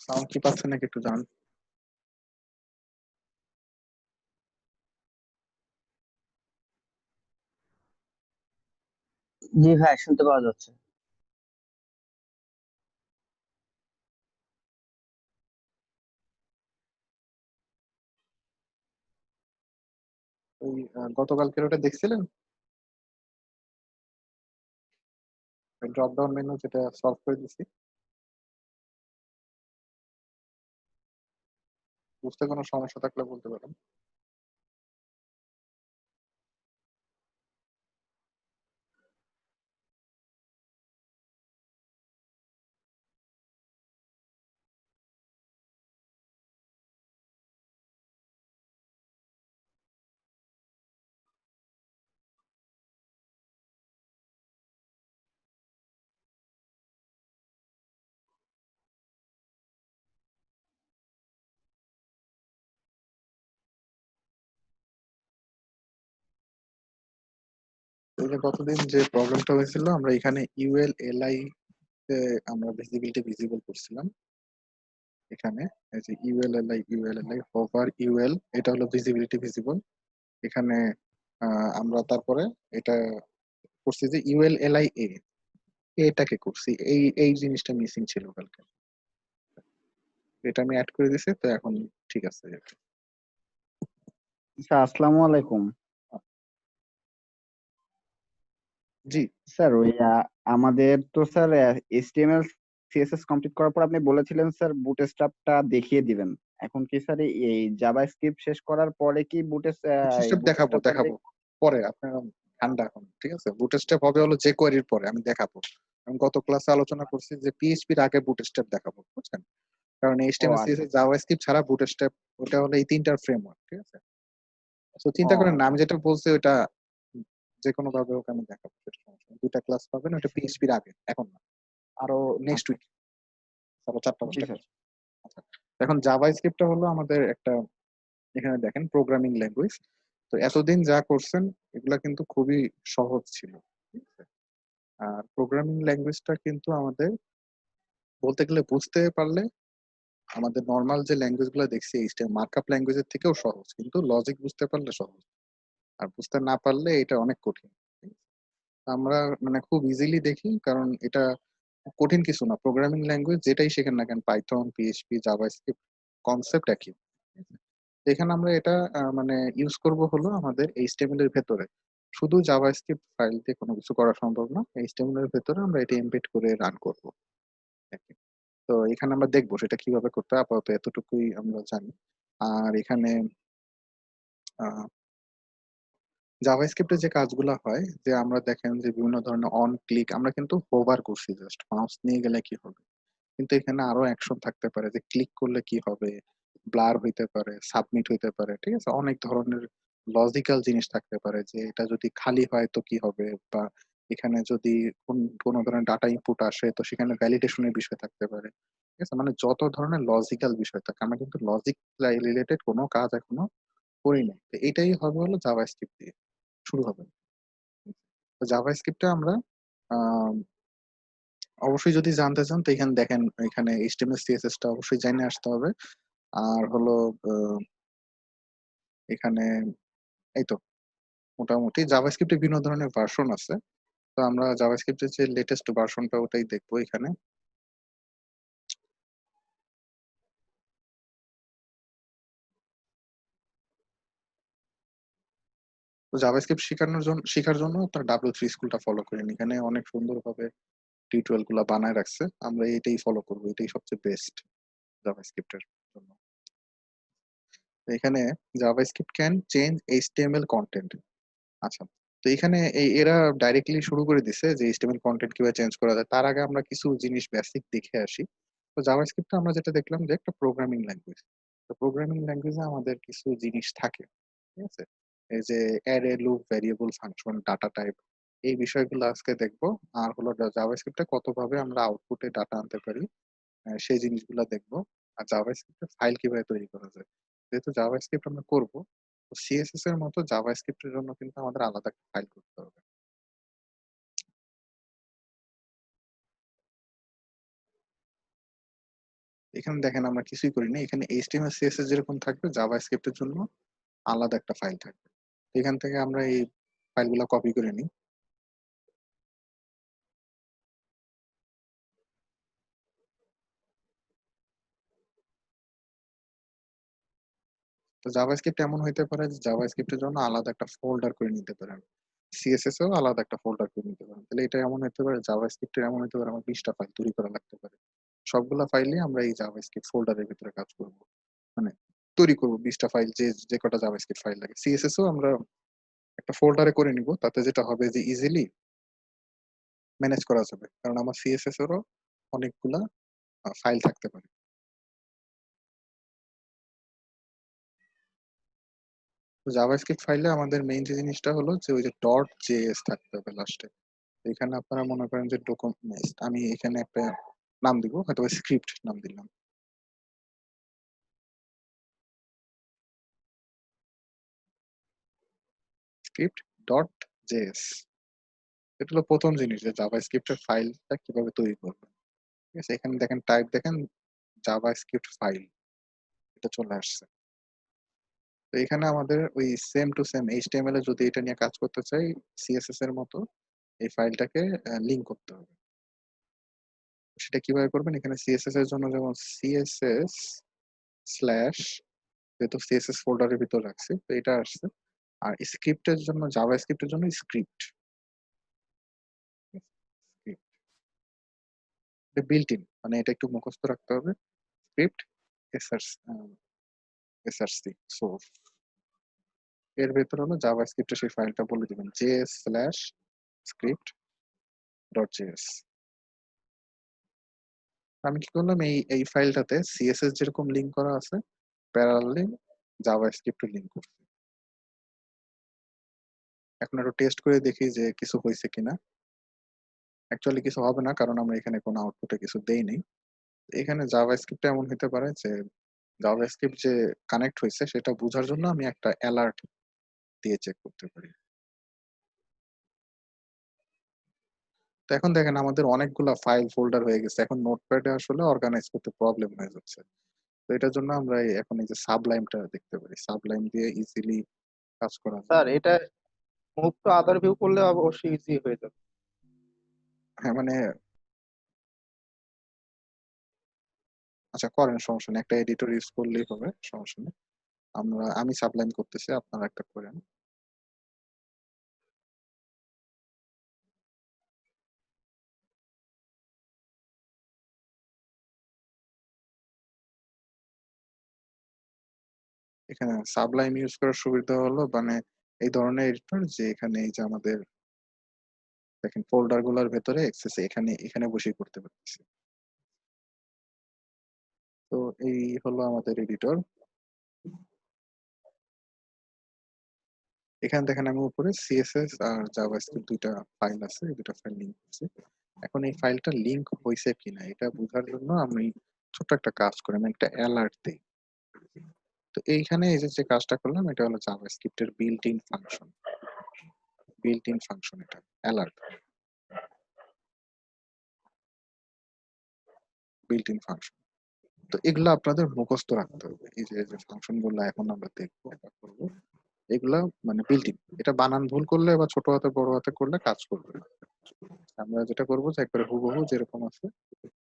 Sound কি পাচ্ছেন নাকি একটু জানান। জি ভাই, শুনতে পাওয়া যাচ্ছে। ওই গতকালকের ওটা দেখছিলেন, ড্রপ ডাউন মেনু যেটা সলভ করে দিছি, বুঝতে কোনো সমস্যা থাকলে বলতে পারেন। এই যে গতদিন যে প্রবলেমটা হয়েছিল, আমরা এখানে ইউএল এলআই আমরা ভিজিবিলিটি ভিজিবল করছিলাম এখানে। এই যে ইউএল এলআই হোভার ইউএল, এটা হলো ভিজিবিলিটি ভিজিবল এখানে। আমরা তারপরে এটা করছি যে ইউএল এলআই এটাকে করছি, এই এই জিনিসটা মিসিং ছিল কালকে, এটা আমি অ্যাড করে দিছি, তো এখন ঠিক আছে। স্যার, আসসালামু আলাইকুম। জি। স্যার, ওই আমাদের তো স্যার এইচটিএমএল সিএসএস কমপ্লিট করার পর আপনি বলেছিলেন স্যার বুটস্ট্র্যাপটা দেখিয়ে দিবেন। এখন কি স্যার এই জাভাস্ক্রিপ্ট শেষ করার পরে কি বুটস্ট্র্যাপ দেখাবো বুটস্ট্র্যাপটা দেখাবো পরে, আপনার ঠান্ডা এখন, ঠিক আছে। বুটস্ট্র্যাপ হবে হলো যে কোয়েরির পরে আমি দেখাবো। আমি গত ক্লাসে আলোচনা করছি যে পিএইচপির আগে বুটস্ট্র্যাপ দেখাবো, বুঝছেন? কারণ ও এইচটিএমএল আচ্ছা। সিএসএস জাভাস্ক্রিপ্ট ছাড়া বুটস্ট্র্যাপ, ওটা হলো এই তিনটার ফ্রেমওয়ার্ক, ঠিক আছে। তো ও চিন্তা করেন না, আচ্ছা। আমি যেটা বলছি ওটা যে কোনো ভাবে ওকে আমি দেখাবো, সেটা সমস্যা নেই। দুইটা ক্লাস পাবেন, ওটা পিএইচপির আগে, এখন না, আরো নেক্সট আচ্ছা। উইক, আরো 4টা 5টা জি স্যার। ক্লাস। আচ্ছা, এখন জাভাস্ক্রিপ্টটা হলো আমাদের একটা, এখানে দেখেন প্রোগ্রামিং ল্যাঙ্গুয়েজ। তো এতদিন যা করছেন এগুলা কিন্তু খুবই সহজ ছিল, ঠিক আছে। আর প্রোগ্রামিং ল্যাঙ্গুয়েজটা কিন্তু আমাদের বলতে গেলে বুঝতে পারলে আমাদের নর্মাল যে ল্যাঙ্গুয়েজ গুলো দেখছি এইচটিএমএল মার্কআপ ল্যাঙ্গুয়েজের থেকেও সহজ, কিন্তু লজিক বুঝতে পারলে সহজ, আর বুঝতে না পারলে এটা অনেক কঠিন। ঠিক আছে? আমরা মানে খুব ইজিলি দেখি, কারণ এটা কঠিন কিছু না। প্রোগ্রামিং ল্যাঙ্গুয়েজ যেটাই শেখেন না কেন, পাইথন, পিএইচপি, জাভাস্ক্রিপ্ট, কনসেপ্ট একই। ঠিক আছে? তো এখানে আমরা এটা মানে ইউজ করব হলো আমাদের এইচটিএমএল এর ভেতরে। শুধু জাভাস্ক্রিপ্ট ফাইল দিয়ে কোনো কিছু করা সম্ভব না, এইচটিএমএল এর ভেতরে আমরা এটা এমবেড করে রান করব। তো এখানে আমরা দেখবো সেটা কিভাবে করতে হয়, আপাতত এতটুকুই আমরা জানি। আর এখানে জাভাস্ক্রিপ্টে যে কাজগুলো হয়, যে আমরা দেখেন যে বিভিন্ন ধরনের অন ক্লিক, আমরা কিন্তু হোভার করছি, জাস্ট মাউস নিয়ে গেলে কি হবে, কিন্তু এখানে আরো অ্যাকশন থাকতে পারে, যে ক্লিক করলে কি হবে, ব্লার হইতে পারে, সাবমিট হইতে পারে, ঠিক আছে। অনেক ধরনের লজিক্যাল জিনিস থাকতে পারে, যে এটা যদি খালি হয় তো কি হবে, বা এখানে যদি কোনো ধরনের ডাটা ইনপুট আসে তো সেখানে ভ্যালিডেশনের বিষয় থাকতে পারে, ঠিক আছে। মানে যত ধরনের লজিক্যাল বিষয় থাকে, আমরা কিন্তু লজিক রিলেটেড কোনো কাজ এখনো করি নাই। তো এটাই হবে হলো জাভাস্ক্রিপ্ট দিয়ে শুরু হবে। তো জাভাস্ক্রিপ্টে আমরা আহ, অবশ্যই যদি জানতে চান তো এখানে দেখেন, এখানে এইচটিএমএল সিএসএস টা অবশ্যই জেনে আসতে হবে। আর হলো আহ, এখানে এই তো মোটামুটি জাভাস্ক্রিপ্টে বিভিন্ন ধরনের ভার্সন আছে। তো আমরা জাভাস্ক্রিপ্টের যে লেটেস্ট ভার্সনটা ওটাই দেখবো এখানে। তো জাভাস্ক্রিপ্ট শেখার জন্য আপনার W3 স্কুলটা ফলো করেন, এখানে অনেক সুন্দরভাবে টিউটোরিয়াল গুলা বানায় রাখছে। আমরা এটাই ফলো করবো, এটাই সবচেয়ে বেস্ট জাভাস্ক্রিপ্টের জন্য। তো এখানে JavaScript can change HTML content. আচ্ছা, তো এখানে এরা ডাইরেক্টলি শুরু করে দিছে যে এইচটিএমএল কন্টেন্ট কিভাবে চেঞ্জ করা যায়। তার আগে আমরা কিছু জিনিস বেসিক দেখে আসি। তো জাভাস্ক্রিপ্টে আমরা যেটা দেখলাম যে একটা প্রোগ্রামিং ল্যাঙ্গুয়েজ। তো প্রোগ্রামিং ল্যাঙ্গুয়েজে আমাদের কিছু জিনিস থাকে, ঠিক আছে। এই যে array, loop, variable, function, data type, এই বিষয়গুলো আজকে দেখবো। আর হলো জাভাস্ক্রিপ্টে কতভাবে আমরা আউটপুটে ডাটা আনতে পারি, সেই জিনিসগুলো দেখবো। আর জাভাস্ক্রিপ্টে ফাইল কিভাবে তৈরি করা যায়। যেহেতু জাভাস্ক্রিপ্ট আমরা করবো, তো সিএসএস এর মতো জাভাস্ক্রিপ্টের জন্য কিন্তু আমাদের আলাদা একটা ফাইল করতে হবে। এখানে দেখেন আমরা কিছুই করিনি। এখানে HTML CSS যেরকম থাকবে জাভাস্ক্রিপ্ট এর জন্য আলাদা একটা ফাইল থাকবে। এখান থেকে আমরা এই ফাইলগুলা কপি করে নিই। তো জাভাস্ক্রিপ্ট এমন হইতে পারে যে জাভাস্ক্রিপ্টের জন্য আলাদা একটা ফোল্ডার করে নিতে পারেন। CSS এও আলাদা একটা ফোল্ডার করে নিতে পারেন। তাহলে এটা এমন হইতে পারে জাভাস্ক্রিপ্টের এমন হইতে পারে আমার ২০ টা ফাইল তৈরি করা লাগতে পারে। সবগুলা ফাইলই আমরা এই জাভাস্ক্রিপ্ট ফোল্ডারের ভিতরে কাজ করব। মানে তৈরি করব ২০ টা ফাইল যে কটা জাভাস্ক্রিপ্ট ফাইল লাগে। CSS ও আমরা একটা ফোল্ডারে করে নিব। তাতে যেটা হবে যে ইজিলি ম্যানেজ করা যাবে। কারণ আমার CSS এরও অনেকগুলা ফাইল থাকতে পারে। তো জাভাস্ক্রিপ্ট ফাইলে আমাদের মেইন যে জিনিসটা হলো যে ওই যে .js থাকতে হবে লাস্টে। এখানে আপনারা মনে করেন যে আমি এখানে একটা নাম দিব, হয়তো স্ক্রিপ্ট নাম দিলাম। স্ক্রিপ্ট .js এটা হলো প্রথম জিনিস যে জাভাস্ক্রিপ্টের ফাইলটা কিভাবে তৈরি করবেন। ঠিক আছে? এখানে দেখেন টাইপ দেখেন জাভাস্ক্রিপ্ট ফাইল এটা চলে আসছে। তো এখানে আমাদের ওই সেম টু সেম HTML এ যদি এটা নিয়ে কাজ করতে চাই CSS এর মতো এই ফাইলটাকে লিংক করতে হবে। সেটা কিভাবে করবেন? এখানে CSS এর জন্য যেমন CSS স্ল্যাশ যেহেতু CSS ফোল্ডারের ভিতর রাখছি তো এটা আসছে। আর স্ক্রিপ্টের জন্য জাভাস্ক্রিপ্টের জন্য স্ক্রিপ্ট এটা বিল্ট ইন মানে এটা একটু মুখস্থ রাখতে হবে। স্ক্রিপ্ট এসআরসি সোর্স এর ভেতর হলো জাভাস্ক্রিপ্টের সেই ফাইলটা বলে দিবেন js/script.js। আমি কি করলাম এই ফাইলটাতে CSS যেরকম লিংক করা আছে প্যারালালি জাভাস্ক্রিপ্ট লিংক করছি। এখন একটু টেস্ট করে দেখি যে কিছু হয়েছে কিনা। অ্যাকচুয়ালি কিছু হবে না কারণ আমরা এখানে কোনো আউটপুটে কিছু দেইনি। এখানে জাভাস্ক্রিপ্ট এমন হতে পারে যে জাভাস্ক্রিপ্ট যে কানেক্ট হয়েছে সেটা বোঝার জন্য আমি একটা অ্যালার্ট দিয়ে চেক করতে পারি। তো এখন দেখেন আমাদের অনেকগুলা ফাইল ফোল্ডার হয়ে গেছে। এখন নোটপ্যাডে আসলে অর্গানাইজ করতে প্রবলেম হয়ে যাচ্ছে। তো এটার জন্য আমরা এখন এই যে সাবলাইমটা দেখতে পারি। সাবলাইম দিয়ে ইজিলি কাজ করা যায়। স্যার এটা মুভ টু আদার ভিউ করলে অবশ্যই ইজি হয়ে যাবে। হ্যাঁ, মানে আচ্ছা করেন সমস্যা নেই। একটা এডিটর ইউজ করলেই হবে, সমস্যা নেই। আমি সাবলাইম করতেছি, আপনারা একটা করেন। এখানে সাবলাইম ইউজ করার সুবিধা হলো মানে এই ধরনের এডিটর যে এখানে এই যে আমাদের দেখেন ফোল্ডার গুলোর ভেতরে এক্সেস এখানে বসেই করতে পারতেছি। তো এই হলো আমাদের এডিটর। এখানে দেখেন আমি উপরে CSS আর জাভাস্ক্রিপ্ট দুইটা ফাইল আছে, এই দুইটা ফাইল লিংক করছি। এখন এই ফাইলটা লিংক হয়েছে কিনা এটা বোঝার জন্য আমি ছোট্ট একটা কাজ করি, আমি একটা অ্যালার্ট দিই। তো এইখানে এই যে কাজটা করলাম এটা হলো জাভাস্ক্রিপ্টের বিল্ট ইন ফাংশন এটা অ্যালার্ট বিল্ট ইন ফাংশন। তো এগুলা আপনাদের মুখস্থ রাখতে হবে। এই যে ফাংশন গুলো এখন আমরা দেখবো বা করবো এগুলা মানে বিল্ট ইন। এটা বানান ভুল করলে বা ছোট হাতে বড় হাতে করলে কাজ করবে না। আমরা যেটা করবো যে একবারে হুবহু যেরকম আছে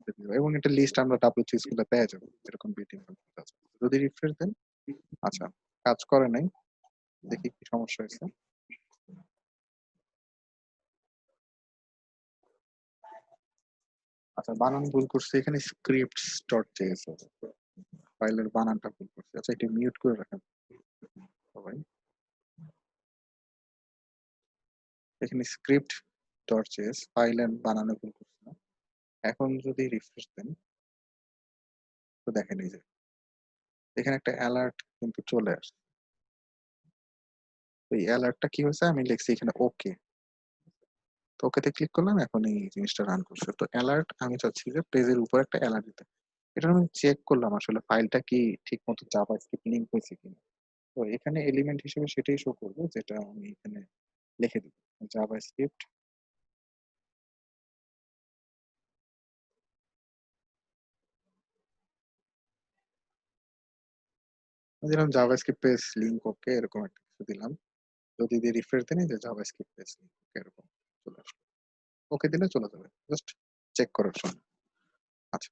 দিয়ে দিবো। এবং এটা লিস্ট আমরা WC গুলো পেয়ে যাবো এরকম বিল্ট ইন ফাংশন আছে। যদি রিফ্রেশ দেন আচ্ছা কাজ করে নাই, দেখি কি সমস্যা হয়েছে। আচ্ছা বানান ভুল করছে এখানে scripts.js আছে। ফাইলের বানানটা ভুল করছে। আচ্ছা এটা মিউট করে রাখেন সবাই। এখানে script.js ফাইলের বানানে ভুল করছে না। এখন যদি রিফ্রেশ দেন তো দেখেন এই যে এখানে একটা অ্যালার্ট কিন্তু চলে আসছে। তো এই অ্যালার্টটা কি হয়েছে আমি লিখছি এখানে ওকে। তো ওকেতে ক্লিক করলাম এখন এই জিনিসটা রান করছে। তো অ্যালার্ট আমি চাচ্ছি যে পেজের উপর একটা অ্যালার্ট দিতে। এটা আমি চেক করলাম আসলে ফাইলটা কি ঠিকমতো জাভাস্ক্রিপ্ট লিংক হয়েছে কিনা। তো এখানে এলিমেন্ট হিসেবে সেটাই শো করবে যেটা আমি এখানে লিখে দিব। জাভাস্ক্রিপ্ট দিলাম জাভাস্ক্রিপ্ট পেজ লিংক ওকে এরকম একটা কিছু দিলাম। যদি দিয়ে রিফ্রেশ দেন এই যে জাভাস্ক্রিপ্ট পেজ লিংক ওকে এরকম চলে আসলো। ওকে দিলে চলে যাবে। জাস্ট চেক করার জন্য। আচ্ছা।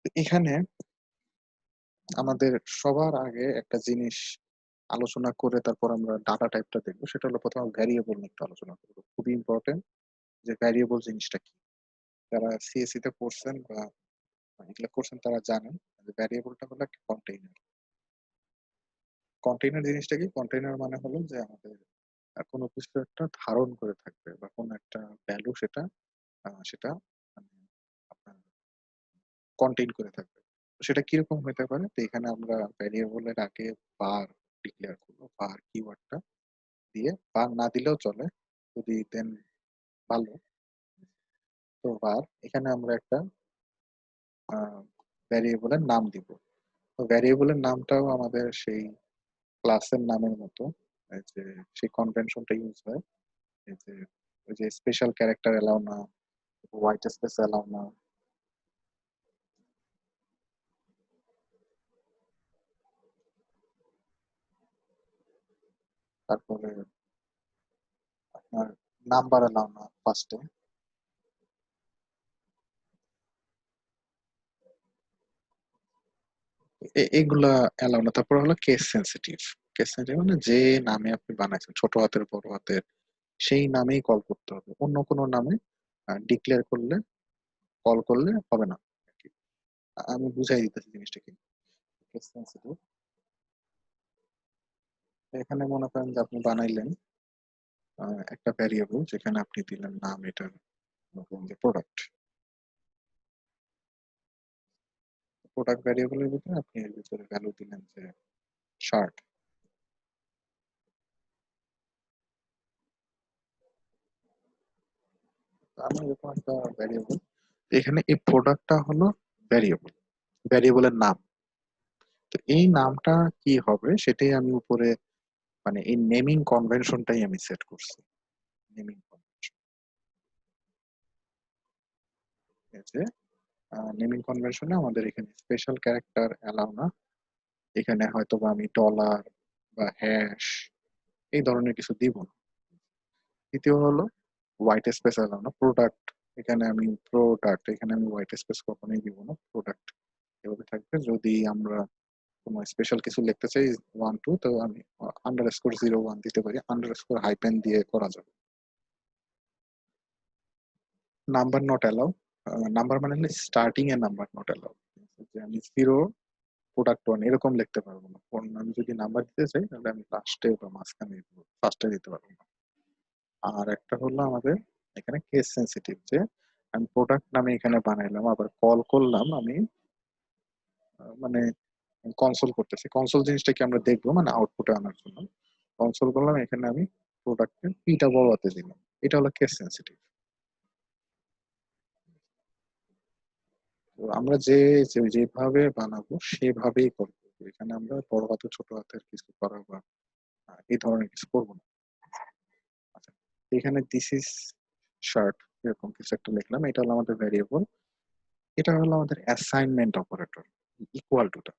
তো এখানে আমাদের সবার আগে একটা জিনিস আলোচনা করে তারপর আমরা ডাটা টাইপটা দেখবো। সেটা হলো প্রথমে ভ্যারিয়েবল নিয়ে একটু আলোচনা করব। খুবই ইম্পোর্টেন্ট যে ভ্যারিয়েবল জিনিসটা কি? যারা সিএসই তে পড়ছেন বা এগুলা করছেন তারা জানেন যে ভ্যারিয়েবলটা হলো একটা কন্টেইনার। কন্টেইনার জিনিসটা কি? কন্টেইনার মানে হলো যে আমাদের কোনো কিছু একটা ধারণ করে থাকবে বা কোনো একটা ভ্যালু সেটা মানে আপনার কন্টেইন করে থাকবে। তো সেটা কিরকম হইতে পারে? তো এখানে আমরা ভ্যারিয়েবলের আগে var ডিক্লেয়ার করব। var কিওয়ার্ডটা দিয়ে var না দিলেও চলে। যদি দেন ভালো। তো var এখানে আমরা একটা আ ভ্যারিয়েবলের নাম দিব। তো ভ্যারিয়েবলের নামটাও আমাদের সেই ক্লাসের নামের মতো এই যে সেই কনভেনশনটা ইউজ হয়। এই যে ওই যে স্পেশাল ক্যারেক্টার অ্যালাও না, হোয়াইট স্পেস অ্যালাও না। তারপরে আপনার নাম্বার অ্যালাও না ফার্স্টে। এগুলা অ্যালাও না। তারপর হলো কেস সেনসিটিভ। কেস সেনসিটিভ মানে যে নামে আপনি বানাইছেন ছোট হাতের বড় হাতের সেই নামেই কল করতে হবে। অন্য কোনো নামে ডিক্লেয়ার করলে কল করলে হবে না আরকি। আমি বুঝাই দিতেছি জিনিসটা কি। Case sensitive. এখানে মনে করেন যে আপনি বানাইলেন আ একটা ভ্যারিয়েবল যেখানে আপনি দিলেন নাম এটার মনে করেন যে প্রোডাক্ট। প্রোডাক্ট ভ্যারিয়েবলের ভিতরে আপনি এর ভিতরে ভ্যালু দিলেন যে শার্ট। আমি এরকম একটা ভ্যারিয়েবল এখানে এই প্রোডাক্টটা হলো ভ্যারিয়েবল। ভ্যারিয়েবলের নাম। তো এই নামটা কি হবে সেটাই আমি উপরে মানে এই নেমিং কনভেনশনটাই আমি সেট করছি। Naming convention. এই যে নেমিং কনভেনশনে আমাদের এখানে স্পেশাল ক্যারেক্টার অ্যালাও না। এখানে হয়তোবা আমি ডলার বা হ্যাশ এই ধরনের কিছু দিব না। দ্বিতীয় হলো হোয়াইট স্পেস অ্যালাও না। প্রোডাক্ট এখানে আমি হোয়াইট স্পেস কখনোই দিব না। প্রোডাক্ট এভাবে থাকবে। যদি আমরা কোনো স্পেশাল কিছু লিখতে চাই 1 2 তো আমি আন্ডারস্কোর 01 দিতে পারি। আন্ডারস্কোর হাইপেন দিয়ে করা যাবে। Number not allow. নাম্বার মানে হলো starting A number not allow. যে আমি 0 প্রোডাক্ট 1 এরকম লিখতে পারবো না। আমি যদি নাম্বার দিতে চাই তাহলে আমি লাস্টে বা মাঝখানে ফার্স্টে দিতে পারবো না। আর একটা হলো আমাদের এখানে কেস সেনসিটিভ যে আমি প্রোডাক্ট নামে এখানে বানাইলাম আবার কল করলাম আমি মানে কনসোল করতেছি। কনসোল জিনিসটা কি আমরা দেখবো মানে আউটপুটে আনার জন্য। কনসোল করলাম এখানে আমি প্রোডাক্টের পিটা বড় হাতে দিলাম। এটা হলো কেস সেনসিটিভ। তো আমরা যেভাবে বানাবো সেভাবেই করবো। এখানে আমরা বড় হাতের ছোট হাতের কিছু করা বা এই ধরনের কিছু করবো না। আচ্ছা, এখানে দিস ইজ শার্ট এরকম কিছু একটা লিখলাম। এটা হলো আমাদের ভ্যারিয়েবল। এটা হলো আমাদের অ্যাসাইনমেন্ট অপারেটর ইকুয়াল টু টা।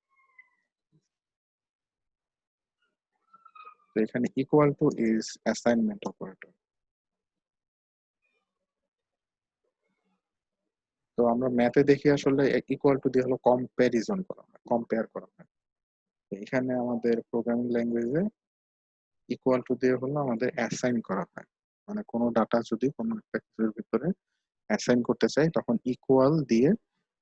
তো এখানে equal to is assignment operator. তো আমরা ম্যাথে দেখি আসলে ইকুয়াল টু দিয়ে হলো কম্প্যারিজন করা হয়, কম্পেয়ার করা হয়। তো এখানে আমাদের প্রোগ্রামিং ল্যাঙ্গুয়েজে ইকুয়াল টু দিয়ে হলো আমাদের অ্যাসাইন করা হয়। মানে কোনো ডাটা যদি কোনো একটা কিছুর ভিতরে অ্যাসাইন করতে চাই তখন ইকুয়াল দিয়ে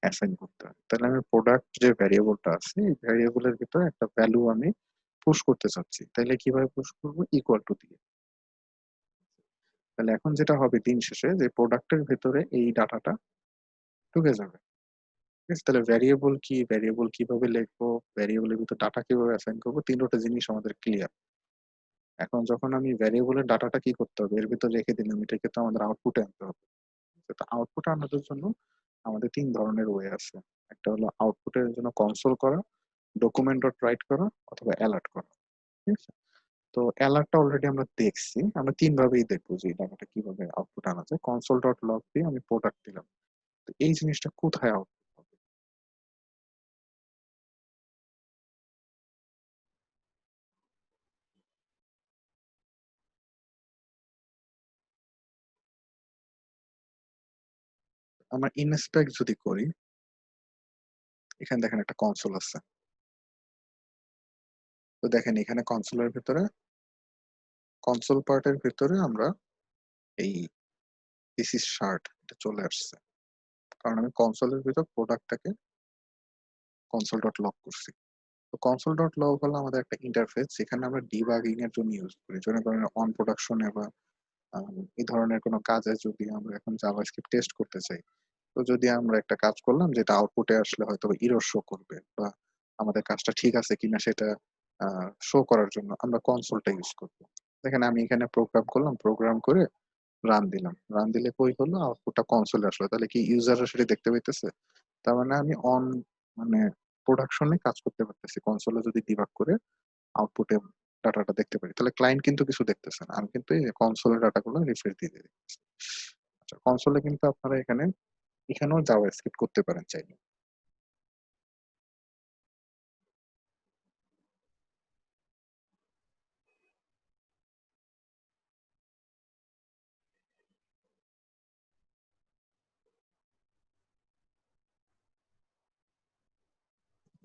অ্যাসাইন করতে হয়। তাহলে আমি প্রোডাক্ট যে ভ্যারিয়েবলটা আছে এই ভ্যারিয়েবলের ভিতরে একটা ভ্যালু আমি পুশ করতে চাচ্ছি। তাহলে কিভাবে পুশ করব? ইকুয়াল টু দিয়ে। তাহলে এখন যেটা হবে দিন শেষে যে প্রোডাক্টের ভেতরে এই ডাটাটা ঢুকে যাবে। ঠিক আছে? তাহলে ভ্যারিয়েবল কি, ভ্যারিয়েবল কিভাবে লিখবো, ভ্যারিয়েবলের ভিতর ডাটা কিভাবে অ্যাসাইন করবো ৩ টা জিনিস আমাদের ক্লিয়ার। এখন যখন আমি ভ্যারিয়েবলের ডাটাটা কি করতে হবে এর ভিতর রেখে দিলাম এটাকে তো আমাদের আউটপুটে আনতে হবে। তো আউটপুট আনার জন্য আমাদের ৩ ধরনের ওয়ে আছে। একটা হলো আউটপুটের জন্য কনসোল করা, ডকুমেন্ট ডট রাইট করা অথবা অ্যালার্ট করা। ঠিক আছে? তো অ্যালার্টটা অলরেডি আমরা দেখছি। আমরা ৩ ভাবেই দেখবো যে এই ডাটাটা কিভাবে আউটপুট আনা যায়। কনসোল ডট লগ দিয়ে আমি প্রোডাক্ট দিলাম। তো এই জিনিসটা কোথায় আউটপুট হবে? আমরা ইনস্পেক্ট যদি করি, এখানে দেখেন একটা কনসোল আছে। তো দেখেন এখানে কনসোলের ভিতরে, কনসোল পার্টের ভিতরে আমরা এই দিস ইজ শার্ট এটা চলে আসছে, কারণ আমি কনসোলের ভিতর প্রোডাক্টটাকে কনসোল ডট লগ করছি। তো কনসোল ডট লগ হলো আমাদের একটা ইন্টারফেস, যেখানে আমরা ডিবাগিং এর জন্য ইউজ করি। যেমন ধরেন অন প্রোডাকশনে বা এই ধরনের কোনো কাজে যদি আমরা এখন জাভাস্ক্রিপ্ট টেস্ট করতে চাই, তো যদি আমরা একটা কাজ করলাম যেটা আউটপুটে আসলে হয়তো এরর শো করবে, বা আমাদের কাজটা ঠিক আছে কিনা সেটা শো করার জন্য আমরা কনসোলটা ইউজ করব। দেখেন আমি এখানে প্রোগ্রাম করলাম, প্রোগ্রাম করে রান দিলাম, রান দিলে কই হলো, আউটপুটটা কনসোলে আসলো। তাহলে কি ইউজাররা সেটা দেখতে পাইতেছে? তার মানে আমি মানে প্রোডাকশনে কাজ করতে পারতেছি, কনসোলে যদি ডিবাগ করে আউটপুটে ডাটাটা দেখতে পারি। তাহলে ক্লায়েন্ট কিন্তু কিছু দেখতেছে না, আমি কিন্তু এই কনসোলের ডাটাগুলো রিফ্রেশ দিয়ে দিচ্ছি। আচ্ছা, কনসোলে কিন্তু আপনারা এখানেও জাভাস্ক্রিপ্ট করতে পারেন চাইলে।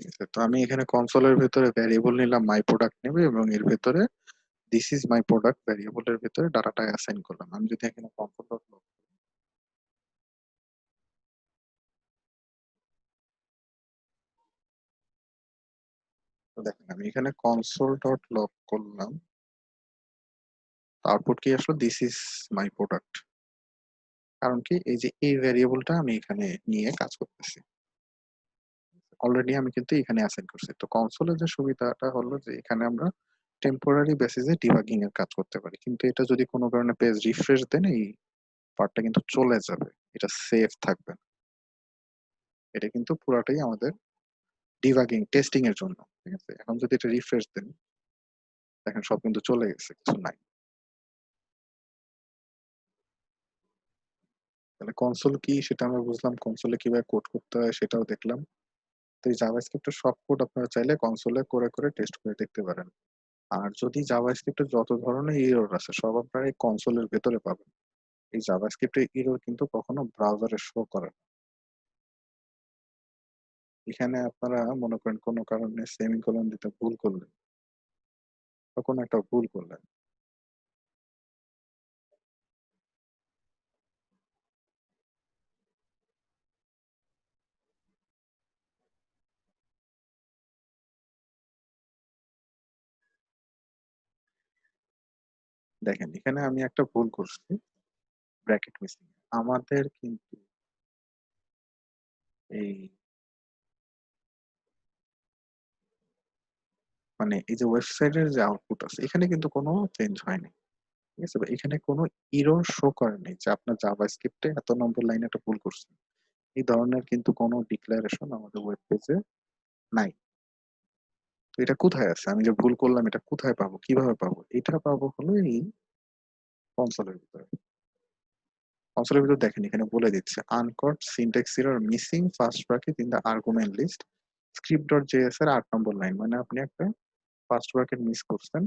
ঠিক আছে, তো আমি এখানে কনসোলের ভেতরে ভ্যারিয়েবল নিলাম, মাই প্রোডাক্ট নেবে, এবং এর ভেতরে দিস ইজ মাই প্রোডাক্ট ভ্যারিয়েবলের ভেতরে ডাটাটা অ্যাসাইন করলাম। আমি যদি এখানে কনসোল ডট লগ, তো দেখেন আমি এখানে কনসোল ডট লগ করলাম, আউটপুট কি আসলো, দিস ইজ মাই প্রোডাক্ট। কারণ কি, এই যে এই ভ্যারিয়েবলটা আমি এখানে নিয়ে কাজ করতেছি, অলরেডি আমি কিন্তু এখানে অ্যাসাইন করছি। তো কনসোলের যে সুবিধাটা হলো যে এখানে আমরা টেম্পোরারি বেসিসে ডিবাগিং এর কাজ করতে পারি, কিন্তু এটা যদি কোনো কারণে পেজ রিফ্রেশ দেন, এই পার্টটা কিন্তু চলে যাবে, এটা সেফ থাকবে না। এটা কিন্তু পুরাটাই আমাদের ডিবাগিং টেস্টিং এর জন্য। ঠিক আছে, এখন যদি এটা রিফ্রেশ দেন, দেখেন সব কিন্তু চলে গেছে, কিছু নাই। তাহলে কনসোল কি সেটা আমরা বুঝলাম, কনসোলে কিভাবে কোড করতে হয় সেটাও দেখলাম। তো এই জাভাস্ক্রিপ্টের সব কোড আপনারা চাইলে কনসোলে করে করে টেস্ট করে দেখতে পারেন। আর যদি জাভাস্ক্রিপ্টের যত ধরনের এরর আছে সব আপনারা এই কনসোলের ভেতরে পাবেন। এই জাভাস্ক্রিপ্টের এরর কিন্তু কখনো ব্রাউজারে শো করে না। এখানে আপনারা মনে করেন কোনো কারণে সেমিকোলন দিতে ভুল করলেন, বা কোনো একটা ভুল করলেন, দেখেন এখানে আমি একটা ভুল করছি, ব্র্যাকেট মিসিং। আমাদের কিন্তু এই এই যে ওয়েবসাইটের যে আউটপুট আছে এখানে কিন্তু কোনো চেঞ্জ হয়নি। ঠিক আছে, বা এখানে কোনো এরর শো করেনি যে আপনার জাভাস্ক্রিপ্টে এত নম্বর লাইনে একটা ভুল করছেন। এই ধরনের কিন্তু কোনো ডিক্লারেশন আমাদের ওয়েব পেজে নাই। তো এটা কোথায় আছে, আমি যে ভুল করলাম এটা কোথায় পাবো, কিভাবে পাবো? এটা পাবো হলো এই কনসোলের ভিতরে। কনসোলের ভিতর দেখেন এখানে বলে দিচ্ছে uncaught syntax error missing first bracket in the argument list script dot JS এর 8 নম্বর লাইন। মানে আপনি একটা ফার্স্ট ব্র্যাকেট মিস করছেন,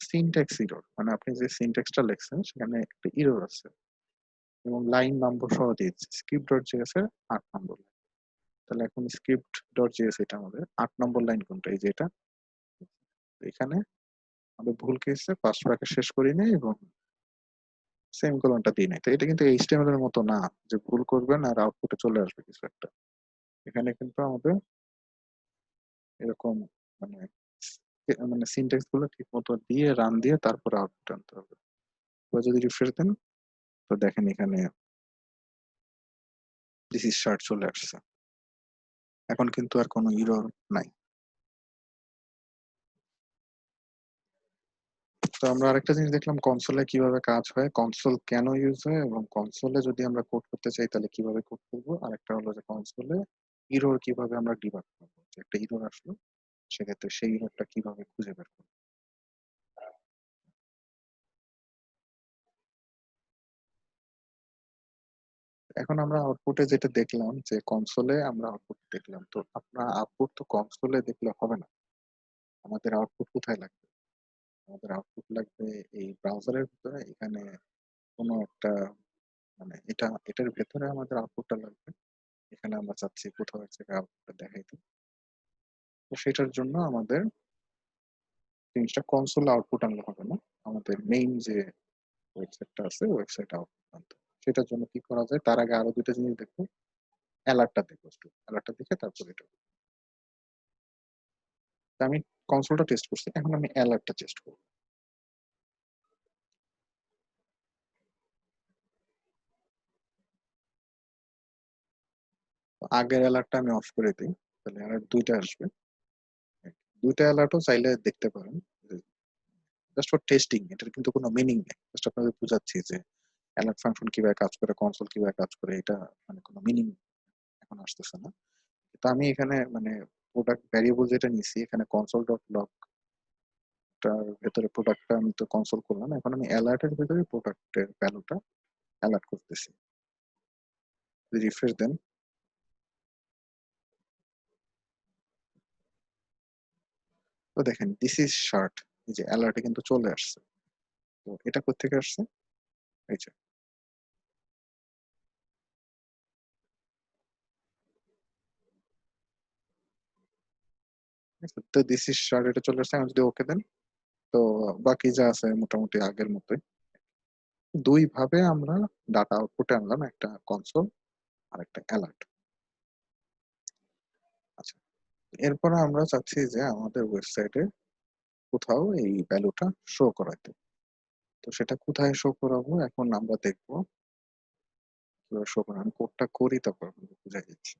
সিনট্যাক্স এরর, মানে আপনি যে সিনট্যাক্সটা লিখছেন সেখানে একটা এরর আছে, এবং লাইন নম্বর সহ দিয়েছে স্ক্রিপ্ট ডট জেএস এর 8 নম্বর লাইন। তাহলে এখন স্ক্রিপ্ট ডট জেএস এটা আমাদের 8 নম্বর লাইন কোনটা, এই যে এটা। এখানে আমাদের ভুল কি হচ্ছে, ফার্স্ট ব্র্যাকেট শেষ করি নাই এবং সেমিকোলনটা দিই নাই। তো এটা কিন্তু এইচটিএমএল এর মতো না যে ভুল করবেন আর আউটপুটে চলে আসবে কিছু একটা। এখানে কিন্তু আমাদের এরকম মানে সিনট্যাক্স গুলো ঠিক মতো দিয়ে রান দিয়ে তারপরে আউটপুট আনতে হবে। এবার যদি রিফ্রেশ দেন, তো দেখেন এখানে দিস ইজ শার্ট চলে আসছে, এখন কিন্তু আর কোনো এরর নাই। তো আমরা আরেকটা জিনিস দেখলাম কনসোলে কিভাবে কাজ হয়, কনসোল কেন ইউজ হয়, এবং কনসোলে যদি আমরা কোড করতে চাই তাহলে কিভাবে কোড করবো। আরেকটা হলো যে কনসোলে এরর কিভাবে আমরা ডিবাগ করবো, যে একটা এরর আসলো সেক্ষেত্রে সেই এররটা কিভাবে খুঁজে বের করবো। এখন আমরা আউটপুটে যেটা দেখলাম যে কনসোলে আমরা আউটপুট দেখলাম, তো আপনার আউটপুট তো কনসোলে দেখলে হবে না, আমাদের আউটপুট কোথায় লাগবে? আমাদের আউটপুট লাগবে এই ব্রাউজারের ভিতরে। এখানে কোনো একটা মানে এটার ভেতরে আমাদের আউটপুটটা লাগবে। এখানে আমরা চাচ্ছি কোথাও এক জায়গায় আউটপুটটা দেখাইতে। তো সেটার জন্য আমাদের জিনিসটা কনসোল আউটপুট আনলে হবে না। আমাদের মেইন যে ওয়েবসাইটটা আছে ওয়েবসাইট আউটপুট আনতে হবে। সেটার জন্য কি করা যায়? তার আগে আরো ২ টা জিনিস দেখবো। অ্যালার্টটা দেখবো একটু। অ্যালার্টটা দেখে তারপর এটা। তো আমি কনসোলটা টেস্ট করছি। এখন আমি অ্যালার্টটা টেস্ট করব। তো আগের অ্যালার্টটা আমি অফ করে দেই। তাহলে অ্যালার্ট ২ টা আসবে। ২ টা অ্যালার্টও চাইলে দেখতে পারেন। জাস্ট ফর টেস্টিং, এটার কিন্তু কোনো মিনিং নেই। জাস্ট আপনাদের বুঝাচ্ছি যে অ্যালার্ট ফাংশন কিভাবে কাজ করে, কনসোল কিভাবে কাজ করে, এটা মানে কোনো মিনিং এখন আসতেছে না। তো আমি এখানে মানে প্রোডাক্ট ভ্যারিয়েবল যেটা নিছি, এখানে console ডট লগ টার ভেতরে প্রোডাক্টটা আমি তো কনসোল করলাম। এখন আমি অ্যালার্টের ভেতরে প্রোডাক্টের ভ্যালুটা অ্যালার্ট করতেছি। রিফ্রেশ দেন। তো দেখেন দিস ইজ শার্ট। এই যে অ্যালার্টে কিন্তু চলে আসছে। তো এটা কোত্থেকে আসছে? এই যে। ঠিক আছে? তো দিস ইজ শার্ট এটা চলে আসছে। আমি যদি ওকে দেন, তো বাকি যা আছে মোটামুটি আগের মতোই। ২ ভাবে আমরা ডাটা আউটপুটে আনলাম। একটা কনসোল আর একটা অ্যালার্ট। আচ্ছা। এরপরে আমরা চাচ্ছি যে আমাদের ওয়েবসাইটে কোথাও এই ভ্যালুটা শো করাইতে। তো সেটা কোথায় শো করাবো? এখন আমরা দেখবো কিভাবে শো করানো। আমি কোডটা করি তারপর আপনাদের বুঝাই দিচ্ছি।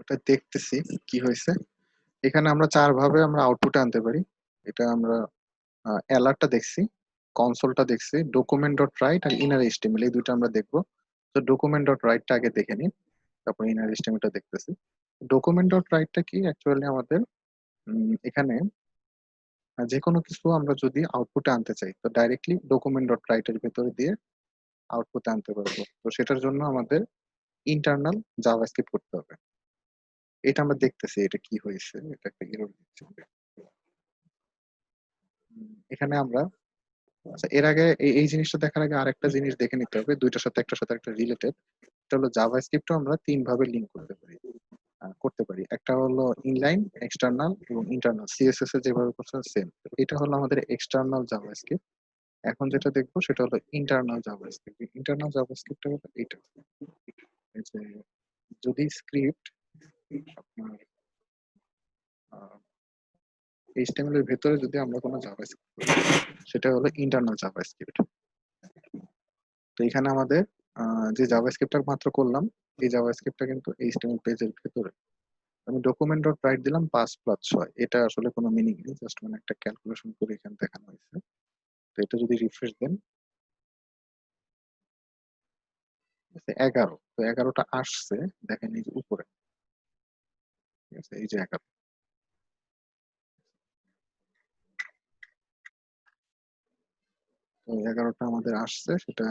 ওটা দেখতেছি কি হয়েছে। এখানে আমরা 4 ভাবে আমরা আউটপুট আনতে পারি। এটা আমরা অ্যালার্টটা দেখছি, কনসোলটা দেখছি, ডকুমেন্ট ডট রাইট আর ইনার এইচটিএমএল এই দুটো আমরা দেখবো। তো ডকুমেন্ট ডট রাইটটা আগে দেখে নিই, তারপর ইনার এইচটিএমএলটা দেখতেছি। ডকুমেন্ট ডট রাইটটা কি অ্যাকচুয়ালি আমাদের এখানে যে কোনো কিছু আমরা যদি আউটপুটে আনতে চাই তো ডাইরেক্টলি ডকুমেন্ট ডট রাইট এর ভেতরে দিয়ে আউটপুটে আনতে পারবো। তো সেটার জন্য আমাদের ইন্টারনাল জাভাস্ক্রিপ্ট করতে হবে। এটা আমরা দেখতেছি এটা কি হয়েছে, এটা একটা এরর দিচ্ছে। এখানে আমরা আচ্ছা এর আগে এই জিনিসটা দেখার আগে আরেকটা জিনিস দেখে নিতে হবে, দুইটার সাথে একটা রিলেটেড। এটা হলো জাভাস্ক্রিপ্টও আমরা 3 ভাবে লিংক করতে পারি। একটা হলো ইনলাইন, এক্সটার্নাল এবং ইন্টারনাল। সিএসএস এ যেভাবে করছে সেম। এটা হলো আমাদের এক্সটার্নাল জাভাস্ক্রিপ্ট। এখন যেটা দেখবো সেটা হলো ইন্টারনাল জাভাস্ক্রিপ্ট। ইন্টারনাল জাভাস্ক্রিপ্টটা হলো এইটা। এই যে যদি স্ক্রিপ্ট আপনার এইচটিএমএল এর ভেতরে যদি আমরা কোনো জাভাস্ক্রিপ্ট করি সেটা হলো ইন্টারনাল জাভাস্ক্রিপ্ট। তো এখানে আমাদের যে জাভাস্ক্রিপ্টটা মাত্র করলাম এই জাভাস্ক্রিপ্টটা কিন্তু এইচটিএমএল পেজের ভেতরে। আমি ডকুমেন্ট ডট রাইট দিলাম 5+6, এটা আসলে কোনো মিনিং নেই, জাস্ট মানে একটা ক্যালকুলেশন করে এখানে দেখানো হয়েছে। তো এটা যদি রিফ্রেশ দেন 11, তো 11টা আসছে দেখেন এই যে উপরে, ঠিক আছে, এই যে 11। তো 11টা আমাদের আসছে, সেটা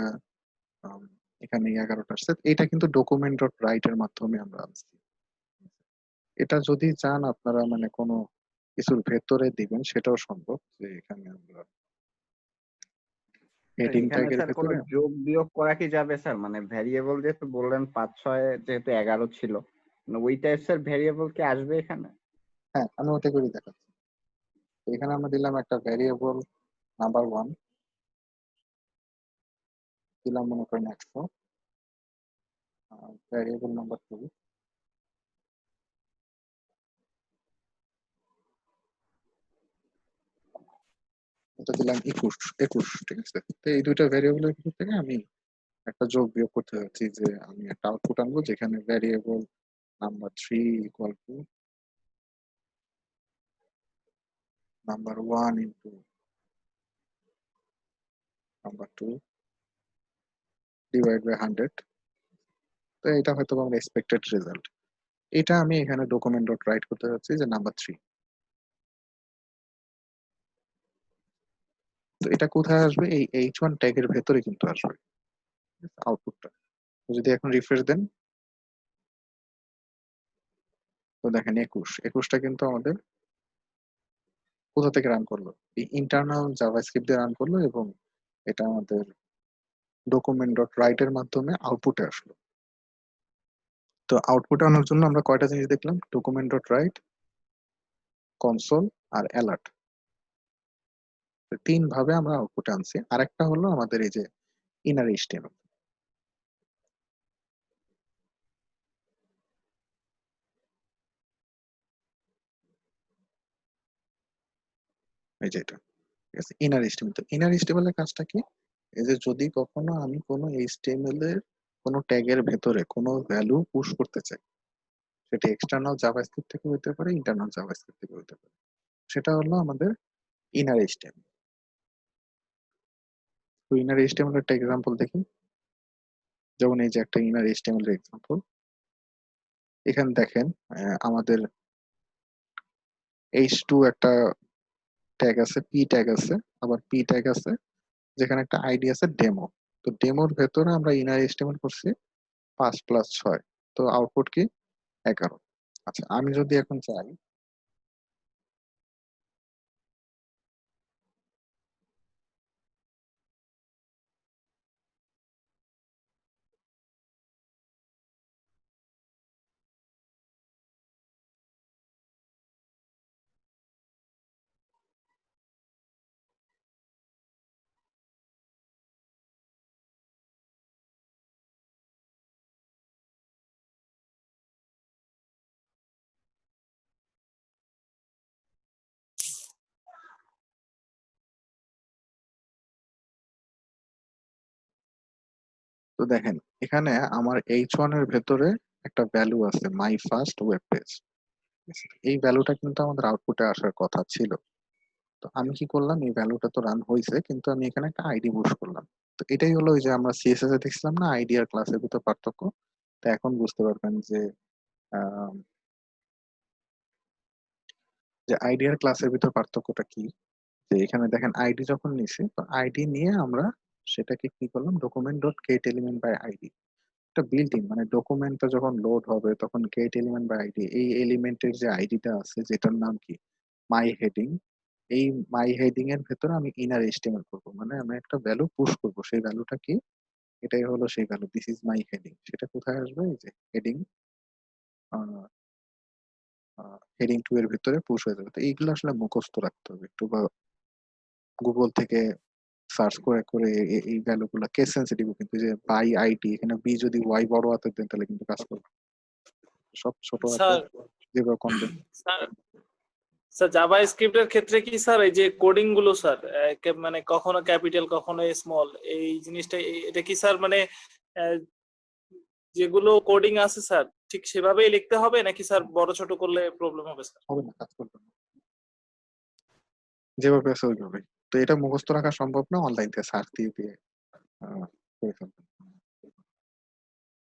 আম, এখানে 11টা আসছে। এটা কিন্তু ডকুমেন্ট ডট রাইট এর মাধ্যমে আমরা আনছি। এটা যদি চান আপনারা মানে কোনো কিছুর ভেতরে দিবেন সেটাও সম্ভব, যে এখানে আমরা স্যার হেডিং এখানে ট্যাগের স্যার কোনো ভেতরে। যোগ বিয়োগ করা কি যাবে স্যার? মানে ভ্যারিয়েবল যেহেতু বললেন 5-6 যেহেতু 11 ছিল, মানে ওই টাইপসের ভ্যারিয়েবল কি আসবে এখানে? হ্যাঁ আমি ওটা করে দেখাচ্ছি। তো এখানে আমরা দিলাম একটা ভ্যারিয়েবল নাম্বার 1, দিলাম মনে করেন 100, ভ্যারিয়েবল নাম্বার 2 এটা দিলাম 21, ঠিক আছে। তো এই দুইটা ভ্যারিয়েবলের ভিতর থেকে আমি একটা যোগ বিয়োগ করতে যাচ্ছি, যে আমি একটা আউটপুট আনবো যেখানে variable number 3 equal to number 1 into number 2 divide by 100। তো এটা হয়তো আমার এক্সপেক্টেড রেজাল্ট। এটা আমি এখানে ডকুমেন্ট ডট রাইট করতে যাচ্ছি যে নাম্বার 3। তো এটা কোথায় আসবে, এই H1 ট্যাগের ভেতরে কিন্তু আসবে আউটপুটটা। যদি এখন রিফ্রেশ দেন তো দেখেন 21টা কিন্তু আমাদের কোথা থেকে রান করলো, এই ইন্টারনাল জাভাস্ক্রিপ্ট দিয়ে রান করলো, এবং এটা আমাদের ডকুমেন্ট ডট রাইট এর মাধ্যমে আউটপুটে আসলো। তো আউটপুটে আনার জন্য আমরা কয়টা জিনিস দেখলাম, ডকুমেন্ট ডট রাইট, কনসোল আর অ্যালার্ট। 3 ভাবে আমরা আউটপুটে আনছি। আরেকটা হলো আমাদের এই যে ইনার এইচটিএমএল, এই যে এটা, ঠিক আছে, ইনার এইচটিএমএল। তো ইনার এইচটিএমএল এর কাজটা কি, এই যে যদি কখনো আমি কোনো এইচটিএমএল এর কোনো ট্যাগের ভেতরে কোনো ভ্যালু পুশ করতে চাই, সেটা এক্সটার্নাল জাভাস্ক্রিপ্ট থেকে হতে পারে, ইন্টারনাল জাভাস্ক্রিপ্ট থেকে হতে পারে, সেটা হলো আমাদের ইনার এইচটিএমএল। তো ইনার এইচটিএমএল একটা এক্সাম্পল দেখি। যেমন এই যে একটা ইনার এইচটিএমএল এর এক্সাম্পল, এখানে দেখেন আমাদের H2 একটা ট্যাগ আছে, পি ট্যাগ আছে, আবার পি ট্যাগ আছে, যেখানে একটা আইডি আছে ডেমো। তো ডেমোর ভেতরে আমরা ইনার এইচটিএমএল করছি 5+6, তো আউটপুট কি 11। আচ্ছা আমি যদি এখন চাই তো দেখেন এখানে আমার H1 এর ভেতরে একটা ভ্যালু আছে মাই ফার্স্ট ওয়েব পেজ। এই ভ্যালুটা কিন্তু আমাদের আউটপুটে আসার কথা ছিল। তো আমি কি করলাম, এই ভ্যালুটা তো রান হয়েছে কিন্তু আমি এখানে একটা আইডি পুশ করলাম। তো এটাই হলো ওই যে আমরা সিএসএস এ দেখছিলাম না আইডি আর ক্লাসের ভিতর পার্থক্য। তো এখন বুঝতে পারবেন যে আইডি আর ক্লাসের ভিতর পার্থক্যটা কি। যে এখানে দেখেন আইডি যখন নিছি, তো আইডি নিয়ে আমরা সেটাকে কি করলাম, document dot get element by ID. এটা বিল্ট ইন, মানে ডকুমেন্টটা যখন লোড হবে তখন গেট এলিমেন্ট বাই আইডি, এই এলিমেন্টের যে আইডিটা আছে যেটার নাম কি মাই হেডিং, এই মাই হেডিং এর ভেতরে আমি ইনার এস্টিমেট করবো, মানে আমি একটা ভ্যালু পুশ করবো। সেই ভ্যালুটা কি, এটাই হলো সেই value, this is my heading. সেটা কোথায় আসবে, এই যে হেডিং, হেডিং 2 এর ভিতরে পুশ হয়ে যাবে। তো এইগুলো আসলে মুখস্থ রাখতে হবে একটু, বা গুগল থেকে সার্চ করে করে এই ভ্যালু গুলা কেস সেন্সিটিভ, কিন্তু যে বাই আইডি, এখানে বি যদি ওয়াই বড় হাতের দেন তাহলে কিন্তু কাজ করবে, সব ছোট হাতের স্যার যেভাবে কনভেন্ট। স্যার স্যার জাভা স্ক্রিপ্টের ক্ষেত্রে কি স্যার এই যে কোডিং গুলো স্যার মানে কখনো ক্যাপিটাল কখনো স্মল, এই জিনিসটা এটা কি স্যার মানে আহ, যেগুলো কোডিং আছে স্যার ঠিক সেভাবেই লিখতে হবে নাকি স্যার বড় ছোট করলে প্রবলেম হবে স্যার? হবে না, কাজ করবে না, যেভাবে আছে ওইভাবে। তো এটা মুখস্থ রাখা সম্ভব না, অনলাইন থেকে সার্চ দিয়ে দিয়ে করে ফেলবেন।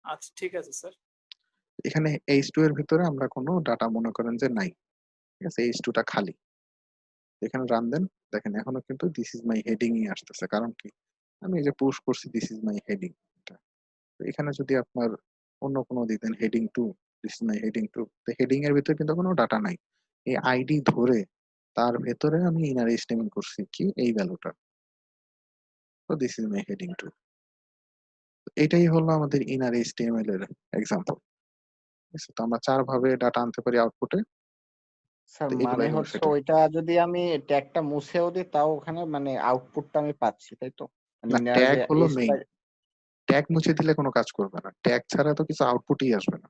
আচ্ছা ঠিক আছে স্যার। এখানে H2 এর ভিতরে আমরা কোনো ডাটা মনে করেন যে নাই, ঠিক আছে, H2 টা খালি। এখানে রান দেন, দেখেন এখনো কিন্তু দিস ইজ মাই হেডিং ই আসতেছে। কারণ কি, আমি এই যে পুশ করছি দিস ইজ মাই হেডিং। এখানে যদি আপনার অন্য কোনো দিতেন heading 2, this is my heading 2, তো হেডিং এর ভিতরে কিন্তু কোনো ডাটা নাই। এই আইডি ধরে তার ভেতরে আমি ইনার এস্টিমেট করছি কি এই ভ্যালুটা, তো দিস ইজ মাই হেডিং 2। এটাই হলো আমাদের ইনার এইচটিএমএল এর এক্সাম্পল। তো আমরা 4 ভাবে ডাটা আনতে পারি আউটপুটে। স্যার তো মানে এগুলাই হলো হচ্ছে সেটা। ওইটা যদি আমি ট্যাগটা মুছেও দিই তাও ওখানে মানে আউটপুটটা আমি পাচ্ছি, তাই তো? মানে না, ইনার ট্যাগ যে হলো মেইন, ট্যাগ মুছে দিলে কোনো কাজ করবে না, ট্যাগ ছাড়া তো কিছু আউটপুটই আসবে না,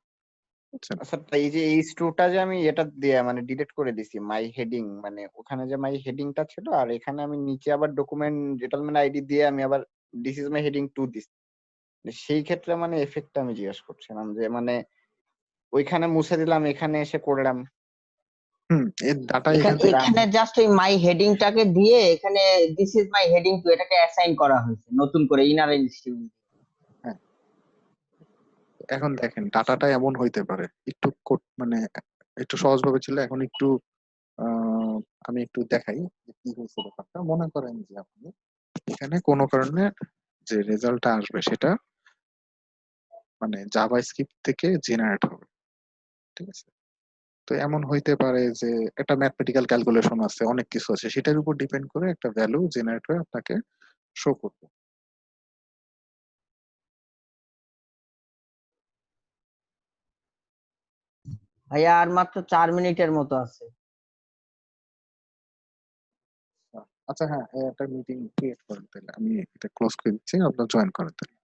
বুঝছেন? আচ্ছা এই যে H2টা যে আমি এটা দিয়ে মানে ডিলিট করে দিছি মাই হেডিং, মানে ওখানে যে মাই হেডিংটা ছিল আর এখানে আমি নিচে আবার ডকুমেন্ট ডেটালমেন্ট আইডি দিয়ে আমি আবার দিস ইজ মাই হেডিং 2 দিছি। সেই ক্ষেত্রে মানে এফেক্টটা আমি জিজ্ঞেস করছিলাম যে মানে ওইখানে মুছে দিলাম এখানে এসে করলাম। এর ডাটা এখান এখানে থেকে এখানে জাস্ট ওই মাই হেডিংটাকে দিয়ে এখানে this is my heading to এটাকে অ্যাসাইন করা হয়েছে নতুন করে ইনার ইনস্টিটিউট। হ্যাঁ, এখন দেখেন ডাটাটা এমন হইতে পারে একটু মানে একটু সহজভাবে ছিল, এখন একটু আহ, আমি একটু দেখাই যে কি হয়েছে ব্যাপারটা। মনে করেন যে আপনি এখানে কোনো কারণে যে রেজাল্টটা আসবে সেটা মানে জাভাস্ক্রিপ্ট থেকে জেনারেট হবে, ঠিক আছে। তো এমন হইতে পারে যে একটা ম্যাথমেটিক্যাল ক্যালকুলেশন আছে, অনেক কিছু আছে, সেটার উপর ডিপেন্ড করে একটা ভ্যালু জেনারেট হয়ে আপনাকে শো করবে। ভাইয়া আর মাত্র 4 মিনিটের মতো আছে। আচ্ছা হ্যাঁ, একটা মিটিং ক্রিয়েট করেন তাহলে, আমি এটা ক্লোজ করে দিচ্ছি, আপনার জয়েন করেন তাহলে।